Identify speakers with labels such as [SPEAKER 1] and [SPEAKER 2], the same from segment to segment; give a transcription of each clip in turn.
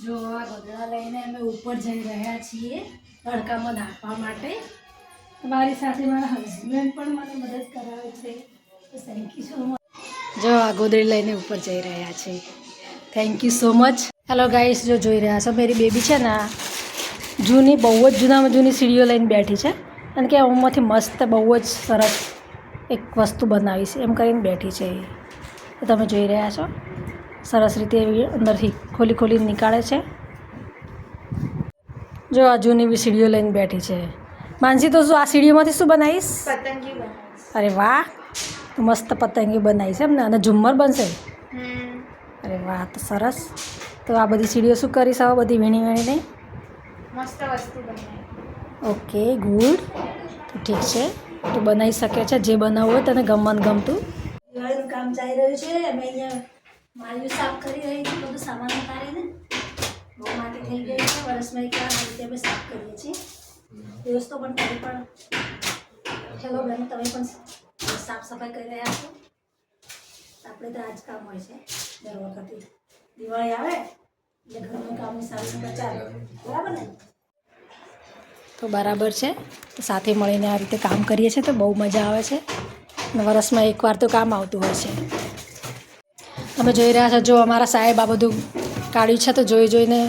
[SPEAKER 1] જો આ ગોદડા લઈને અમે ઉપર જઈ રહ્યા છીએ તડકામાં નાખવા માટે. મારી સાથે મારા હસબન્ડ પણ મને મદદ કરાવે છે. Thank you so much. જો આ ગોદડી લઈને ઉપર જઈ રહ્યા છે. Thank you so much. Hello guys, જો જોઈ રહ્યા છો મારી બેબી છે ને જૂની બહુ જ જૂનામાં જૂની સીડીઓ લઈને બેઠી છે. કારણ કે આમાંથી મસ્ત બહુ જ સરસ એક વસ્તુ બનાવીશ એમ કરીને બેઠી છે. તો તમે જોઈ રહ્યા છો સરસ રીતે અંદરથી ખોલી ખોલીને નીકાળે છે. જો આ જૂની બી સીડીઓ લઈને બેઠી છે. માનસી, તો શું આ સીડીઓમાંથી શું બનાવીશ?
[SPEAKER 2] પતંગી બનાવીશ.
[SPEAKER 1] અરે વાહ, મસ્ત પતંગી બનાવી છે એમ ને. અને ઝુમ્મર બનશે. અરે વાહ, તો સરસ. તો આ બધી સીડીઓ શું કરીશ હવે? બધી વીણી વીણીને
[SPEAKER 2] મસ્ત વસ્તુ બનાવી.
[SPEAKER 1] Okay, good. તો ઠીક છે, તો બનાવી શકે છે જે બનાવવું હોય તને ગમતું. દિવાળીનું કામ ચાલી રહ્યું છે. અમે અહીંયા માળિયું સાફ કરી રહી છું. બધું સામાન ઉતારીને બહુ માટી થઈ ગઈ છે. વર્ષમાં એક વાર રીતે અમે સાફ કરીએ છીએ. દોસ્તો પણ તમે પણ હેલો બેન, તમે પણ સાફ સફાઈ કરી રહ્યા છો. આપણે તો આ જ કામ હોય છે દર વખતે. દિવાળી આવે એટલે ઘરનું કામ સારું ચાલે. બરાબર ને? તો બરાબર છે. સાથે મળીને આ રીતે કામ કરીએ છીએ તો બહુ મજા આવે છે. અને વર્ષમાં એકવાર તો કામ આવતું હોય છે. તમે જોઈ રહ્યા છો, જો અમારા સાહેબ આ બધું કાઢ્યું છે તો જોઈને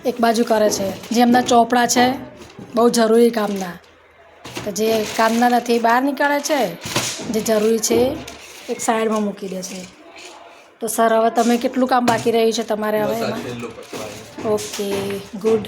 [SPEAKER 1] એક બાજુ કરે છે. જે એમના ચોપડા છે બહુ જરૂરી કામના, તો જે કામના નથી બહાર નીકાળે છે, જે જરૂરી છે એક સાઈડમાં મૂકી દે છે. તો સર, હવે તમે કેટલું કામ બાકી રહ્યું છે તમારે હવે એમાં? Okay, good.